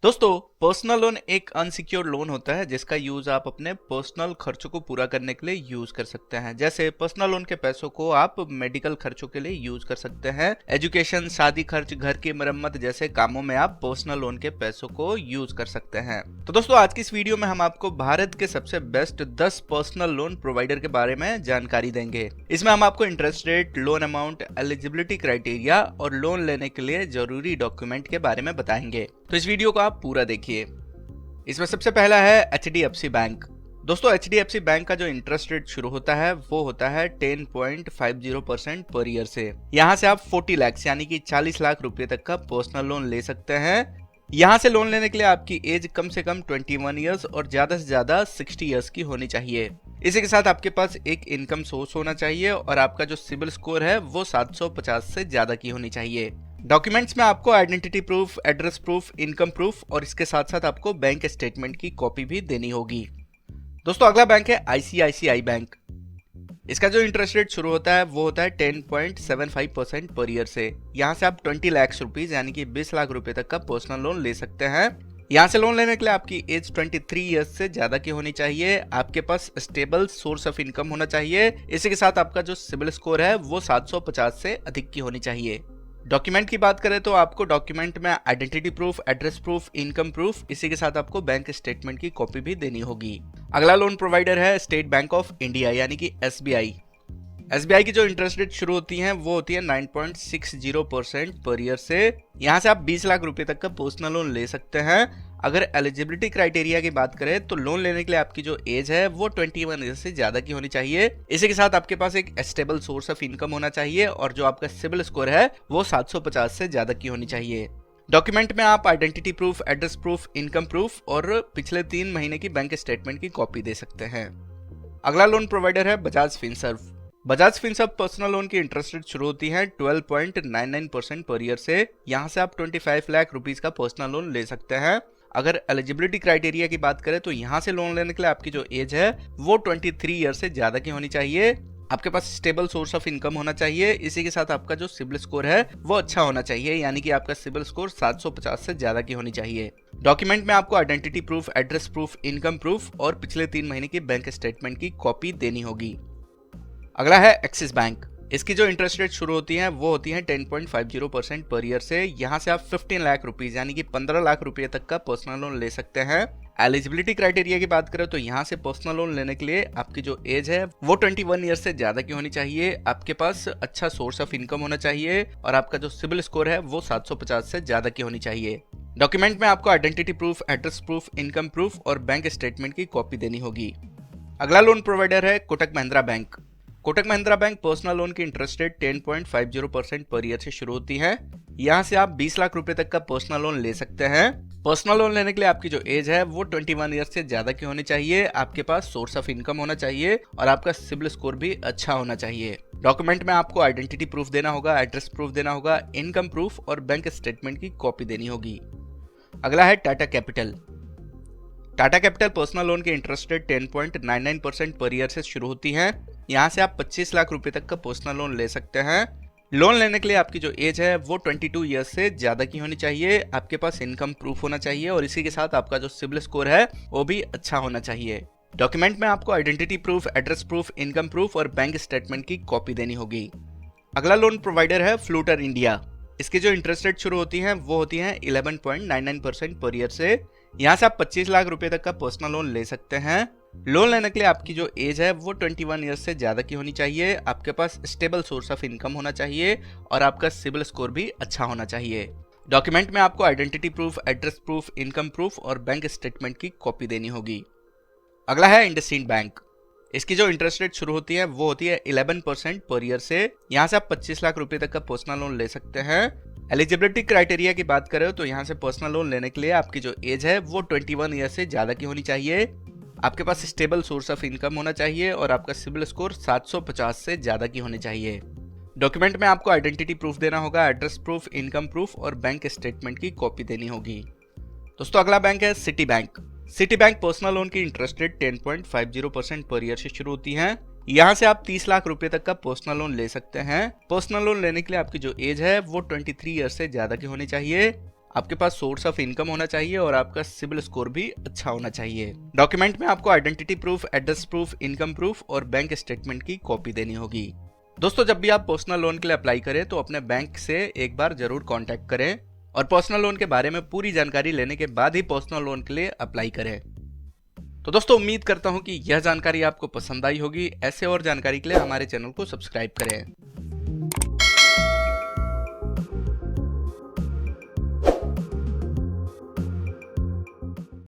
दोस्तों, personal loan एक unsecured loan होता है जिसका यूज आप अपने पर्सनल खर्चों को पूरा करने के लिए यूज कर सकते हैं। जैसे पर्सनल लोन के पैसों को आप मेडिकल खर्चों के लिए यूज कर सकते हैं, एजुकेशन, शादी खर्च, घर की मरम्मत जैसे कामों में आप पर्सनल लोन के पैसों को यूज कर सकते हैं। तो दोस्तों, आज की इस वीडियो में हम आपको भारत के सबसे बेस्ट 10 पर्सनल लोन प्रोवाइडर के बारे में जानकारी देंगे। इसमें हम आपको interest rate, loan amount, eligibility criteria और लोन लेने के लिए जरूरी डॉक्यूमेंट के बारे में बताएंगे। तो इस वीडियो को आप पूरा देखिए। इसमें सबसे पहला है HDFC बैंक। दोस्तों, HDFC बैंक का जो इंटरेस्ट रेट शुरू होता है वो होता है 10.50% पर ईयर से। यहाँ से आप 40 लाख यानी कि 40 लाख रुपए तक का पर्सनल लोन ले सकते हैं। यहाँ से लोन लेने के लिए आपकी एज कम से कम 21 ईयर्स और ज्यादा से ज्यादा 60 ईयर्स की होनी चाहिए। इसी के साथ आपके पास एक इनकम सोर्स होना चाहिए और आपका जो सिबिल स्कोर है वो 750 से ज्यादा की होनी चाहिए। डॉक्यूमेंट्स में आपको identity proof, address proof, income proof और इसके साथ साथ आपको बैंक स्टेटमेंट की कॉपी भी देनी होगी। दोस्तों, अगला बैंक है ICICI बैंक। इसका जो इंटरेस्ट रेट शुरू होता है वो होता है 10.75% पर ईयर से। यहाँ से आप 20 लाख रुपीज यानी कि 20 लाख रुपए तक का पर्सनल लोन ले सकते हैं। यहाँ से लोन लेने के लिए आपकी एज 23 ईयर्स से ज्यादा की होनी चाहिए। आपके पास स्टेबल सोर्स ऑफ इनकम होना चाहिए। इसी के साथ आपका जो सिबिल स्कोर है वो 750 से अधिक की होनी चाहिए। डॉक्यूमेंट की बात करें तो आपको डॉक्यूमेंट में identity proof, address proof, income proof, इसी के साथ आपको बैंक स्टेटमेंट की कॉपी भी देनी होगी। अगला लोन प्रोवाइडर है स्टेट बैंक ऑफ इंडिया यानी कि SBI। SBI की जो इंटरेस्ट रेट शुरू होती है वो होती है 9.60% पर ईयर से। यहाँ से आप 20 लाख रुपए तक का पर्सनल लोन ले सकते हैं। अगर एलिजिबिलिटी क्राइटेरिया की बात करें तो लोन लेने के लिए आपकी जो एज है वो 21 ईयर से ज्यादा की होनी चाहिए। इसी के साथ आपके पास एक स्टेबल सोर्स ऑफ इनकम होना चाहिए और जो आपका सिबिल स्कोर है वो 750 से ज्यादा की होनी चाहिए। डॉक्यूमेंट में आप identity proof, address proof, income proof और पिछले 3 महीने की बैंक स्टेटमेंट की कॉपी दे सकते हैं। अगला लोन प्रोवाइडर है Bajaj Finserv. Bajaj Finserv personal loan की इंटरेस्ट रेट शुरू होती है 12.99% पर ईयर से। यहाँ से आप 25 लाख रुपीज का पर्सनल लोन ले सकते हैं। अगर एलिजिबिलिटी क्राइटेरिया की बात करें तो यहाँ से लोन लेने के लिए आपकी जो एज है वो 23 ईयर से ज्यादा की होनी चाहिए। आपके पास स्टेबल सोर्स ऑफ इनकम होना चाहिए। इसी के साथ आपका जो सिबिल स्कोर है वो अच्छा होना चाहिए यानी कि आपका सिबिल स्कोर 750 से ज्यादा की होनी चाहिए। डॉक्यूमेंट में आपको identity proof, address proof, income proof और पिछले 3 महीने की बैंक स्टेटमेंट की कॉपी देनी होगी। अगला है एक्सिस बैंक। इसकी जो इंटरेस्ट रेट शुरू होती है वो होती है 10.50% पर ईयर से। यहाँ से आप 15 लाख रुपीज यानी कि 15 लाख रुपए तक का पर्सनल लोन ले सकते हैं। एलिजिबिलिटी क्राइटेरिया की बात करें तो यहाँ से पर्सनल लोन लेने के लिए आपकी जो एज है वो 21 ईयर से ज्यादा की होनी चाहिए। आपके पास अच्छा सोर्स ऑफ इनकम होना चाहिए और आपका जो सिबिल स्कोर है वो 750 से ज्यादा की होनी चाहिए। डॉक्यूमेंट में आपको identity proof, address proof, income proof और बैंक स्टेटमेंट की कॉपी देनी होगी। अगला लोन प्रोवाइडर है Kotak Mahindra bank. Kotak Mahindra bank personal loan की इंटरेस्ट रेट 10.50% पर ईयर से शुरू होती है। यहाँ से आप 20 लाख रुपए तक का पर्सनल लोन ले सकते हैं। पर्सनल लोन लेने के लिए आपकी जो एज है वो 21 ईयर से ज्यादा की होनी चाहिए। आपके पास सोर्स ऑफ इनकम होना चाहिए और आपका सिबिल स्कोर भी अच्छा होना चाहिए। डॉक्यूमेंट में आपको आइडेंटिटी प्रूफ देना होगा, एड्रेस प्रूफ देना होगा, इनकम प्रूफ और बैंक स्टेटमेंट की कॉपी देनी होगी। अगला है Tata capital. Tata capital personal loan की इंटरेस्ट रेट 10.99% पर ईयर से शुरू होती है। यहाँ से आप 25 लाख रुपए तक का पर्सनल लोन ले सकते हैं। लोन लेने के लिए आपकी जो एज है वो 22 ईयर्स से ज्यादा की होनी चाहिए। आपके पास इनकम प्रूफ होना चाहिए और इसी के साथ आपका जो सिबिल स्कोर है वो भी अच्छा होना चाहिए। डॉक्यूमेंट में आपको identity proof, address proof, income proof और बैंक स्टेटमेंट की कॉपी देनी होगी। अगला लोन प्रोवाइडर है फ्लूटर इंडिया। इसकी जो इंटरेस्ट रेट शुरू होती है वो होती है 11.99% पर ईयर से। यहाँ से आप 25 लाख रुपए तक का पर्सनल लोन ले सकते हैं। लोन लेने के लिए आपकी जो एज है वो 21 ईयर्स से ज्यादा की होनी चाहिए। आपके पास स्टेबल सोर्स ऑफ इनकम होना चाहिए और आपका सिबिल स्कोर भी अच्छा होना चाहिए। डॉक्यूमेंट में आपको identity proof, address proof, income proof और बैंक स्टेटमेंट की कॉपी देनी होगी। अगला है इंडसइंड बैंक। इसकी जो इंटरेस्ट रेट शुरू होती है वो होती है 11% पर ईयर से। यहाँ से आप 25 लाख रुपए तक का पर्सनल लोन ले सकते हैं। एलिजिबिलिटी क्राइटेरिया की बात करें तो यहाँ से पर्सनल लोन लेने के लिए आपकी जो एज है वो 21 ईयर से ज्यादा की होनी चाहिए। आपके पास स्टेबल सोर्स ऑफ इनकम होना चाहिए और आपका सिबिल स्कोर 750 से ज्यादा की होनी चाहिए। डॉक्यूमेंट में आपको आइडेंटिटी प्रूफ देना होगा, एड्रेस प्रूफ, इनकम प्रूफ और बैंक स्टेटमेंट की कॉपी देनी होगी। दोस्तों, अगला बैंक है city bank. City bank personal loan की इंटरेस्ट रेट 10.50% पर ईयर से शुरू होती है। यहाँ से आप 30 लाख रुपए तक का पर्सनल लोन ले सकते हैं। पर्सनल लोन लेने के लिए आपकी जो एज है वो 23 ईयर से ज्यादा की होनी चाहिए। आपके पास सोर्स ऑफ इनकम होना चाहिए और आपका सिबिल स्कोर भी अच्छा होना चाहिए। डॉक्यूमेंट में आपको identity proof, address proof, income proof और बैंक स्टेटमेंट की कॉपी देनी होगी। दोस्तों, जब भी आप पर्सनल लोन के लिए अप्लाई करें तो अपने बैंक से एक बार जरूर कांटेक्ट करें और पर्सनल लोन के बारे में पूरी जानकारी लेने के बाद ही पर्सनल लोन के लिए अप्लाई करें। तो दोस्तों, उम्मीद करता हूं कि यह जानकारी आपको पसंद आई होगी। ऐसे और जानकारी के लिए हमारे चैनल को सब्सक्राइब करें।